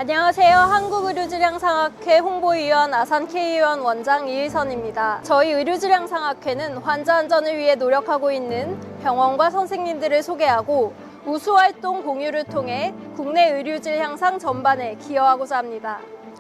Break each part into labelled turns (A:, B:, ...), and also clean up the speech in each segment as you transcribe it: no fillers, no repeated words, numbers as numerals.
A: 안녕하세요. 한국의료질량상학회 홍보위원 아산K의원 원장 이의선입니다. 저희 의료질량상학회는 환자 안전을 위해 노력하고 있는 병원과 선생님들을 소개하고 우수활동 공유를 통해 국내 의료질 향상 전반에 기여하고자 합니다.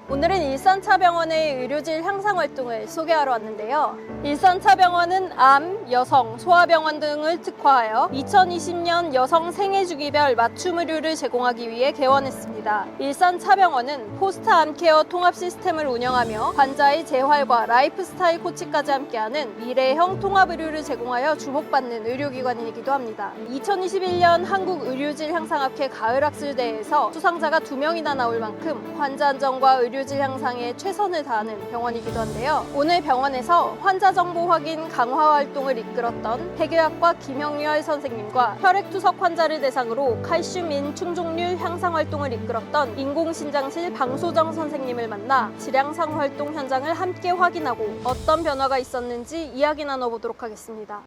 A: 오늘은 일산차병원의 의료질 향상 활동을 소개하러 왔는데요. 일산차병원은 암, 여성, 소아병원 등을 특화하여 2020년 여성 생애주기별 맞춤 의료를 제공하기 위해 개원했습니다. 일산차병원은 포스트 암케어 통합 시스템을 운영하며 환자의 재활과 라이프스타일 코치까지 함께하는 미래형 통합 의료를 제공하여 주목받는 의료기관이기도 합니다. 2021년 한국의료질 향상학회 가을학술대회에서 수상자가 2명이나 나올 만큼 환자 안전과 의료질 향상에 최선을 다하는 병원이기도 한데요. 오늘 병원에서 환자 정보 확인 강화 활동을 이끌었던 폐교학과 김영렬 선생님과 혈액투석 환자를 대상으로 칼슘인 충족률 향상 활동을 이끌었던 인공신장실 방소정 선생님을 만나 질향상 활동 현장을 함께 확인하고 어떤 변화가 있었는지 이야기 나눠보도록 하겠습니다.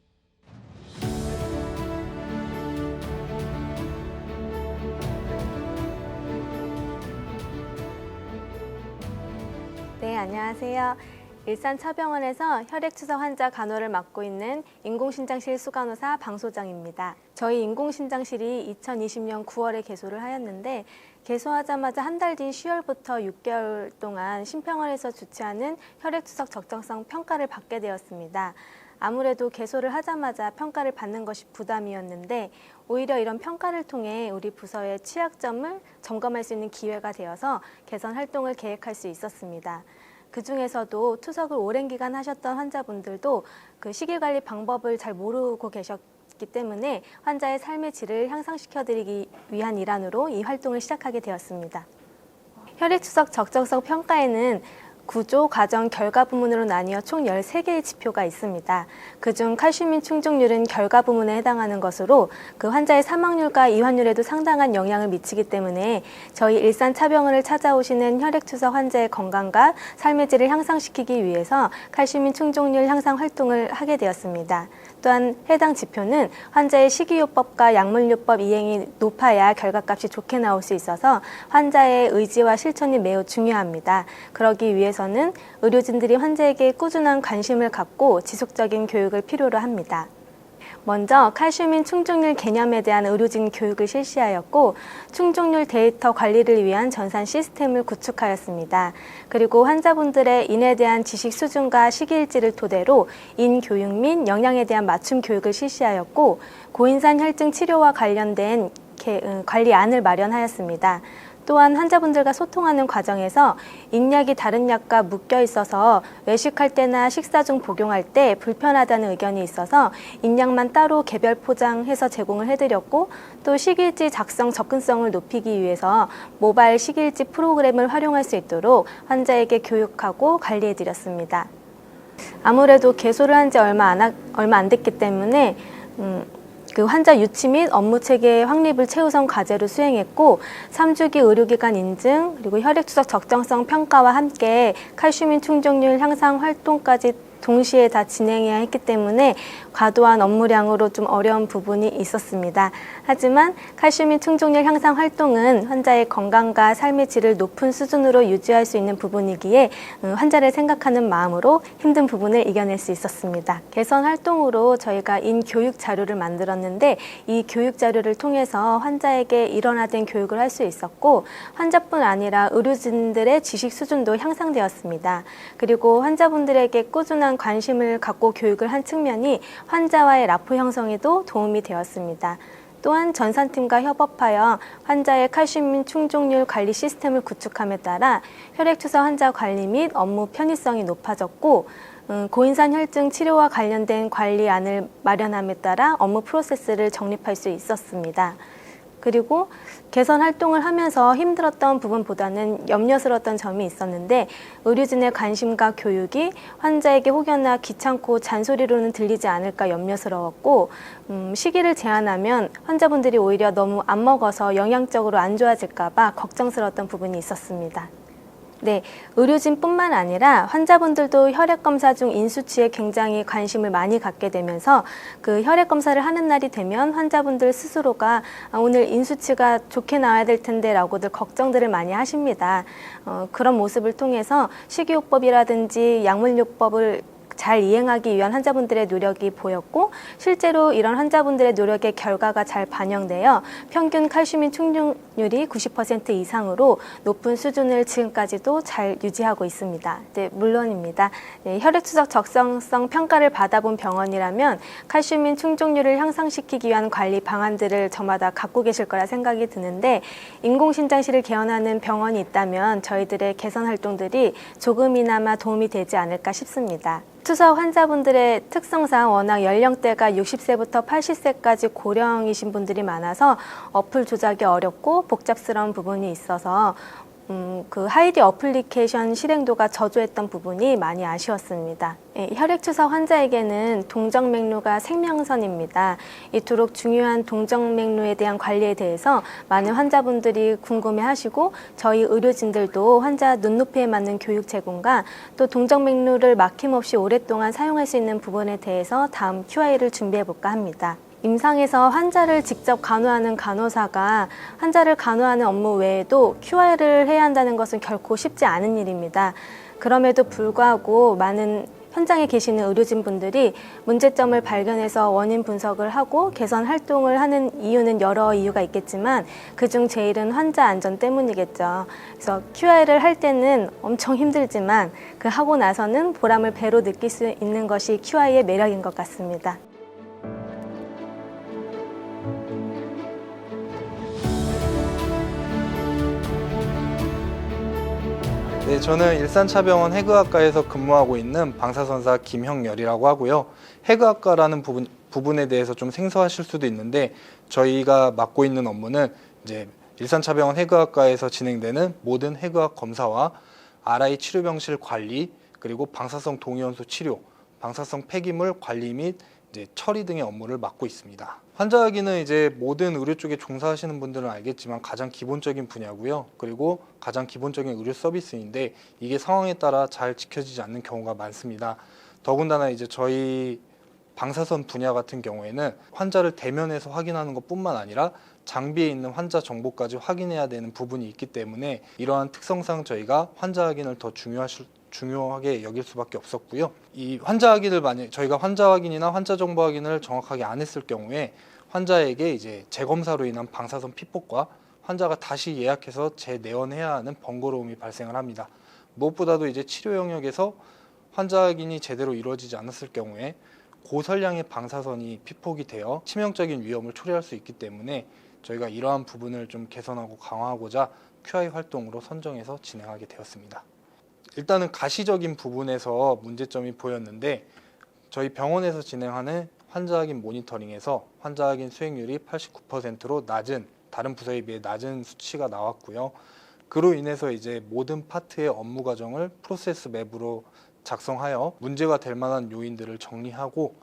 B: 네, 안녕하세요. 일산차병원에서 혈액투석 환자 간호를 맡고 있는 인공신장실 수간호사 방소정입니다. 저희 인공신장실이 2020년 9월에 개소를 하였는데 개소하자마자 한 달 뒤인 10월부터 6개월 동안 심평원에서 주최하는 혈액투석 적정성 평가를 받게 되었습니다. 아무래도 개소를 하자마자 평가를 받는 것이 부담이었는데 오히려 이런 평가를 통해 우리 부서의 취약점을 점검할 수 있는 기회가 되어서 개선 활동을 계획할 수 있었습니다. 그 중에서도 투석을 오랜 기간 하셨던 환자분들도 그 식이관리 방법을 잘 모르고 계셨기 때문에 환자의 삶의 질을 향상시켜드리기 위한 일환으로 이 활동을 시작하게 되었습니다. 혈액투석 적정성 평가에는 구조, 과정, 결과 부문으로 나뉘어 총 13개의 지표가 있습니다. 그중 칼슘인 충족률은 결과 부문에 해당하는 것으로 그 환자의 사망률과 이환율에도 상당한 영향을 미치기 때문에 저희 일산차병원을 찾아오시는 혈액투석 환자의 건강과 삶의 질을 향상시키기 위해서 칼슘인 충족률 향상 활동을 하게 되었습니다. 또한 해당 지표는 환자의 식이요법과 약물요법 이행이 높아야 결과값이 좋게 나올 수 있어서 환자의 의지와 실천이 매우 중요합니다. 그러기 위해서는 의료진들이 환자에게 꾸준한 관심을 갖고 지속적인 교육을 필요로 합니다. 먼저 칼슘인 충족률 개념에 대한 의료진 교육을 실시하였고 충족률 데이터 관리를 위한 전산 시스템을 구축하였습니다. 그리고 환자분들의 인에 대한 지식 수준과 시기일지를 토대로 인 교육 및 영양에 대한 맞춤 교육을 실시하였고 고인산 혈증 치료와 관련된 관리안을 마련하였습니다. 또한 환자분들과 소통하는 과정에서 인약이 다른 약과 묶여 있어서 외식할 때나 식사 중 복용할 때 불편하다는 의견이 있어서 인약만 따로 개별 포장해서 제공을 해드렸고 또 식일지 작성 접근성을 높이기 위해서 모바일 식일지 프로그램을 활용할 수 있도록 환자에게 교육하고 관리해드렸습니다. 아무래도 개소를 한 지 얼마 안 됐기 때문에 그 환자 유치 및 업무 체계 확립을 최우선 과제로 수행했고 3주기 의료기관 인증 그리고 혈액투석 적정성 평가와 함께 칼슘인 충족률 향상 활동까지 동시에 다 진행해야 했기 때문에 과도한 업무량으로 좀 어려운 부분이 있었습니다. 하지만 칼슘인 충족률 향상 활동은 환자의 건강과 삶의 질을 높은 수준으로 유지할 수 있는 부분이기에 환자를 생각하는 마음으로 힘든 부분을 이겨낼 수 있었습니다. 개선 활동으로 저희가 인교육 자료를 만들었는데 이 교육 자료를 통해서 환자에게 일원화된 교육을 할 수 있었고 환자뿐 아니라 의료진들의 지식 수준도 향상되었습니다. 그리고 환자분들에게 꾸준한 관심을 갖고 교육을 한 측면이 환자와의 라포 형성에도 도움이 되었습니다. 또한 전산팀과 협업하여 환자의 칼슘 충족률 관리 시스템을 구축함에 따라 혈액투석 환자 관리 및 업무 편의성이 높아졌고 고인산 혈증 치료와 관련된 관리안을 마련함에 따라 업무 프로세스를 정립할 수 있었습니다. 그리고 개선 활동을 하면서 힘들었던 부분보다는 염려스러웠던 점이 있었는데 의료진의 관심과 교육이 환자에게 혹여나 귀찮고 잔소리로는 들리지 않을까 염려스러웠고 시기를 제한하면 환자분들이 오히려 너무 안 먹어서 영양적으로 안 좋아질까 봐 걱정스러웠던 부분이 있었습니다. 네, 의료진뿐만 아니라 환자분들도 혈액 검사 중 인수치에 굉장히 관심을 많이 갖게 되면서 그 혈액 검사를 하는 날이 되면 환자분들 스스로가 오늘 인수치가 좋게 나와야 될 텐데라고들 걱정들을 많이 하십니다. 그런 모습을 통해서 식이요법이라든지 약물요법을 잘 이행하기 위한 환자분들의 노력이 보였고 실제로 이런 환자분들의 노력의 결과가 잘 반영되어 평균 칼슘인 충족률이 90% 이상으로 높은 수준을 지금까지도 잘 유지하고 있습니다. 네, 물론입니다. 네, 혈액추적 적성성 평가를 받아본 병원이라면 칼슘인 충족률을 향상시키기 위한 관리 방안들을 저마다 갖고 계실 거라 생각이 드는데 인공신장실을 개원하는 병원이 있다면 저희들의 개선 활동들이 조금이나마 도움이 되지 않을까 싶습니다. 투석 환자분들의 특성상 워낙 연령대가 60세부터 80세까지 고령이신 분들이 많아서 어플 조작이 어렵고 복잡스러운 부분이 있어서 그 하이디 어플리케이션 실행도가 저조했던 부분이 많이 아쉬웠습니다. 예, 혈액추석 환자에게는 동정맥류가 생명선입니다. 이토록 중요한 동정맥류에 대한 관리에 대해서 많은 환자분들이 궁금해하시고 저희 의료진들도 환자 눈높이에 맞는 교육 제공과 또 동정맥류를 막힘없이 오랫동안 사용할 수 있는 부분에 대해서 다음 QI를 준비해 볼까 합니다. 임상에서 환자를 직접 간호하는 간호사가 환자를 간호하는 업무 외에도 QR을 해야 한다는 것은 결코 쉽지 않은 일입니다. 그럼에도 불구하고 많은 현장에 계시는 의료진분들이 문제점을 발견해서 원인 분석을 하고 개선 활동을 하는 이유는 여러 이유가 있겠지만 그중 제일은 환자 안전 때문이겠죠. 그래서 QR을 할 때는 엄청 힘들지만 그 하고 나서는 보람을 배로 느낄 수 있는 것이 QI의 매력인 것 같습니다.
C: 네, 저는 일산차병원 해그학과에서 근무하고 있는 방사선사 김형열이라고 하고요. 해그학과라는 부분에 대해서 좀 생소하실 수도 있는데 저희가 맡고 있는 업무는 이제 일산차병원 해그학과에서 진행되는 모든 해그학 검사와 RI 치료병실 관리, 그리고 방사성 동위원소 치료, 방사성 폐기물 관리 및 이제 처리 등의 업무를 맡고 있습니다. 환자학위는 이제 모든 의료 쪽에 종사하시는 분들은 알겠지만 가장 기본적인 분야고요. 그리고 가장 기본적인 의료 서비스인데 이게 상황에 따라 잘 지켜지지 않는 경우가 많습니다. 더군다나 이제 저희 방사선 분야 같은 경우에는 환자를 대면해서 확인하는 것뿐만 아니라 장비에 있는 환자 정보까지 확인해야 되는 부분이 있기 때문에 이러한 특성상 저희가 환자 확인을 더 중요하게 여길 수밖에 없었고요. 이 환자 확인을 만약 저희가 환자 확인이나 환자 정보 확인을 정확하게 안 했을 경우에 환자에게 이제 재검사로 인한 방사선 피폭과 환자가 다시 예약해서 재내원해야 하는 번거로움이 발생을 합니다. 무엇보다도 이제 치료 영역에서 환자 확인이 제대로 이루어지지 않았을 경우에 고설량의 방사선이 피폭이 되어 치명적인 위험을 초래할 수 있기 때문에 저희가 이러한 부분을 좀 개선하고 강화하고자 QI 활동으로 선정해서 진행하게 되었습니다. 일단은 가시적인 부분에서 문제점이 보였는데 저희 병원에서 진행하는 환자 확인 모니터링에서 환자 확인 수행률이 89%로 낮은, 다른 부서에 비해 낮은 수치가 나왔고요. 그로 인해서 이제 모든 파트의 업무 과정을 프로세스 맵으로 작성하여 문제가 될 만한 요인들을 정리하고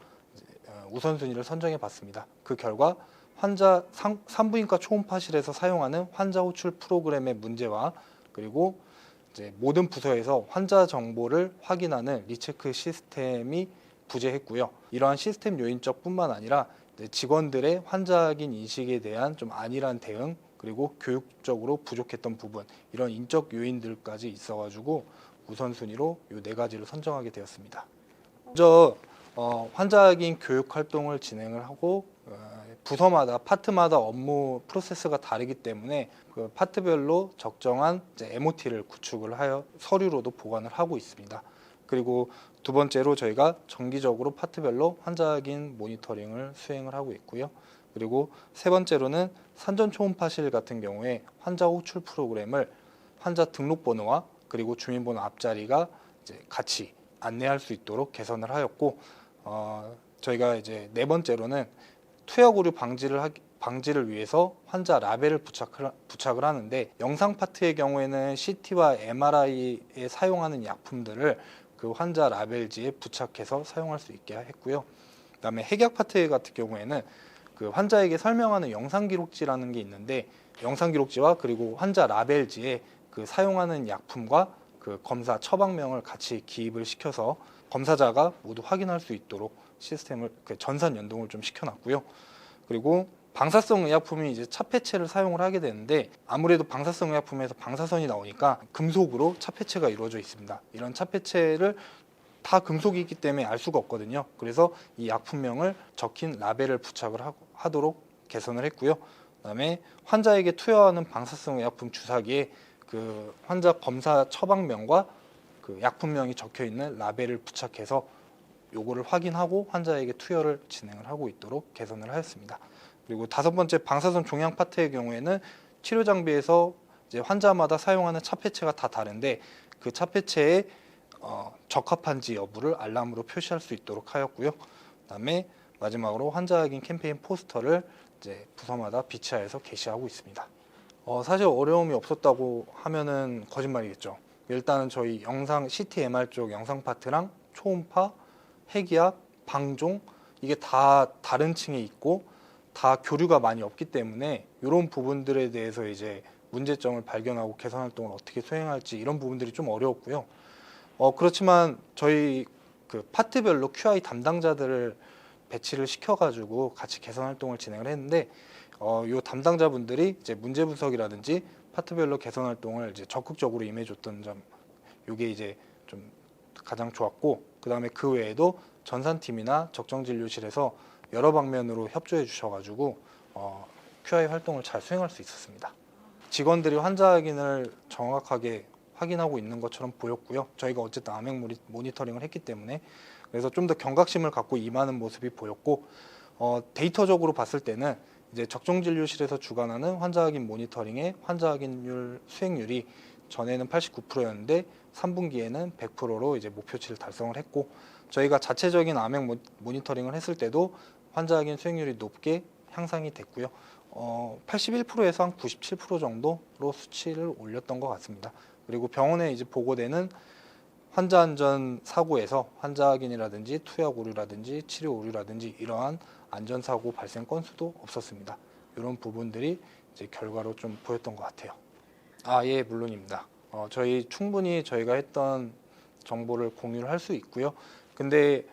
C: 우선순위를 선정해 봤습니다. 그 결과 환자 산부인과 초음파실에서 사용하는 환자 호출 프로그램의 문제와 그리고 이제 모든 부서에서 환자 정보를 확인하는 리체크 시스템이 부재했고요. 이러한 시스템 요인적뿐만 아니라 직원들의 환자 확인 인식에 대한 좀 안일한 대응, 그리고 교육적으로 부족했던 부분, 이런 인적 요인들까지 있어가지고 우선순위로 이 네 가지를 선정하게 되었습니다. 먼저 환자 확인 교육 활동을 진행을 하고 부서마다 파트마다 업무 프로세스가 다르기 때문에 그 파트별로 적정한 MOT를 구축을 하여 서류로도 보관을 하고 있습니다. 그리고 두 번째로 저희가 정기적으로 파트별로 환자 확인 모니터링을 수행을 하고 있고요. 그리고 세 번째로는 산전 초음파실 같은 경우에 환자 호출 프로그램을 환자 등록번호와 그리고 주민번호 앞자리가 이제 같이 안내할 수 있도록 개선을 하였고, 저희가 이제 네 번째로는 투약 오류 방지를 위해서 환자 라벨을 부착을 하는데, 영상 파트의 경우에는 CT와 MRI에 사용하는 약품들을 그 환자 라벨지에 부착해서 사용할 수 있게 했고요. 그다음에 핵약 파트 같은 경우에는 그 환자에게 설명하는 영상 기록지라는 게 있는데, 영상 기록지와 그리고 환자 라벨지에 그 사용하는 약품과 그 검사 처방명을 같이 기입을 시켜서 검사자가 모두 확인할 수 있도록 시스템을 그 전산 연동을 좀 시켜놨고요. 그리고 방사성 의약품이 이제 차폐체를 사용을 하게 되는데 아무래도 방사성 의약품에서 방사선이 나오니까 금속으로 차폐체가 이루어져 있습니다. 이런 차폐체를 다 금속이기 때문에 알 수가 없거든요. 그래서 이 약품명을 적힌 라벨을 부착을 하도록 개선을 했고요. 그다음에 환자에게 투여하는 방사성 의약품 주사기에 그 환자 검사 처방명과 그 약품명이 적혀 있는 라벨을 부착해서 요거를 확인하고 환자에게 투여를 진행을 하고 있도록 개선을 하였습니다. 그리고 5번째 방사선 종양 파트의 경우에는 치료 장비에서 이제 환자마다 사용하는 차폐체가 다 다른데 그 차폐체에 적합한지 여부를 알람으로 표시할 수 있도록 하였고요. 그다음에 마지막으로 환자 확인 캠페인 포스터를 이제 부서마다 비치하여서 게시하고 있습니다. 사실 어려움이 없었다고 하면은 거짓말이겠죠. 일단은 저희 영상 CT, MR 쪽 영상 파트랑 초음파, 핵의학, 방종 이게 다 다른 층에 있고 다 교류가 많이 없기 때문에 이런 부분들에 대해서 이제 문제점을 발견하고 개선 활동을 어떻게 수행할지 이런 부분들이 좀 어려웠고요. 그렇지만 저희 그 파트별로 QI 담당자들을 배치를 시켜가지고 같이 개선 활동을 진행을 했는데 요 담당자분들이 이제 문제 분석이라든지 파트별로 개선 활동을 이제 적극적으로 임해줬던 점, 요게 이제 좀 가장 좋았고, 그 다음에 그 외에도 전산팀이나 적정진료실에서 여러 방면으로 협조해 주셔가지고 QI 활동을 잘 수행할 수 있었습니다. 직원들이 환자 확인을 정확하게 확인하고 있는 것처럼 보였고요. 저희가 어쨌든 암행 모니터링을 했기 때문에 그래서 좀 더 경각심을 갖고 임하는 모습이 보였고 데이터적으로 봤을 때는 이제 적정진료실에서 주관하는 환자 확인 모니터링의 환자 확인율 수행률이 전에는 89%였는데 3분기에는 100%로 이제 목표치를 달성을 했고 저희가 자체적인 암행 모니터링을 했을 때도 환자 확인 수행률이 높게 향상이 됐고요. 81%에서 한 97% 정도로 수치를 올렸던 것 같습니다. 그리고 병원에 이제 보고되는 환자 안전 사고에서 환자 확인이라든지 투약 오류라든지 치료 오류라든지 이러한 안전 사고 발생 건수도 없었습니다. 이런 부분들이 이제 결과로 좀 보였던 것 같아요. 예, 물론입니다. 저희 충분히 저희가 했던 정보를 공유를 할 수 있고요. 근데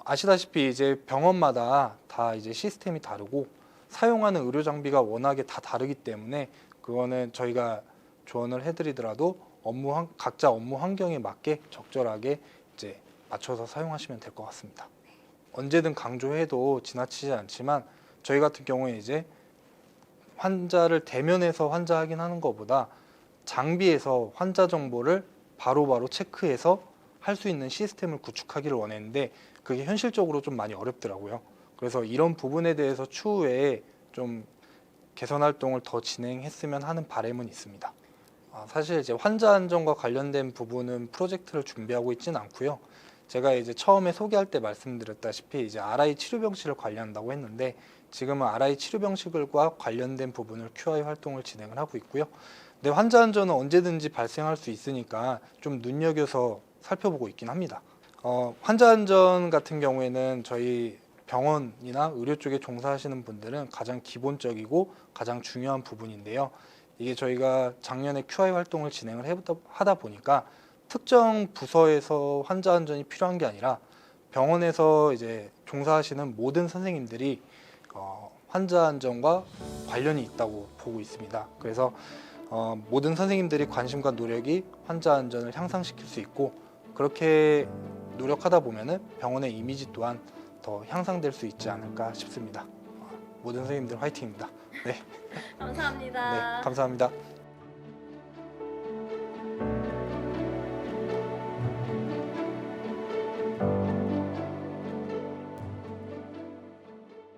C: 아시다시피 이제 병원마다 다 이제 시스템이 다르고 사용하는 의료 장비가 워낙에 다 다르기 때문에 그거는 저희가 조언을 해드리더라도 각자 업무 환경에 맞게 적절하게 이제 맞춰서 사용하시면 될 것 같습니다. 언제든 강조해도 지나치지 않지만 저희 같은 경우에 이제 환자를 대면해서 환자 확인하는 것보다 장비에서 환자 정보를 바로바로 체크해서 할 수 있는 시스템을 구축하기를 원했는데 그게 현실적으로 좀 많이 어렵더라고요. 그래서 이런 부분에 대해서 추후에 좀 개선 활동을 더 진행했으면 하는 바람은 있습니다. 사실 이제 환자 안전과 관련된 부분은 프로젝트를 준비하고 있지는 않고요. 제가 이제 처음에 소개할 때 말씀드렸다시피 이제 RI 치료 병실을 관리한다고 했는데 지금은 RI 치료 병실과 관련된 부분을 QI 활동을 진행을 하고 있고요. 근데 환자 안전은 언제든지 발생할 수 있으니까 좀 눈여겨서 살펴보고 있긴 합니다. 환자 안전 같은 경우에는 저희 병원이나 의료 쪽에 종사하시는 분들은 가장 기본적이고 가장 중요한 부분인데요. 이게 저희가 작년에 QI 활동을 진행을 하다 보니까 특정 부서에서 환자 안전이 필요한 게 아니라 병원에서 이제 종사하시는 모든 선생님들이 환자 안전과 관련이 있다고 보고 있습니다. 그래서 모든 선생님들이 관심과 노력이 환자 안전을 향상시킬 수 있고 그렇게 노력하다 보면은 병원의 이미지 또한 더 향상될 수 있지 않을까 싶습니다. 모든 선생님들 화이팅입니다. 네.
A: 감사합니다.
C: 네, 감사합니다.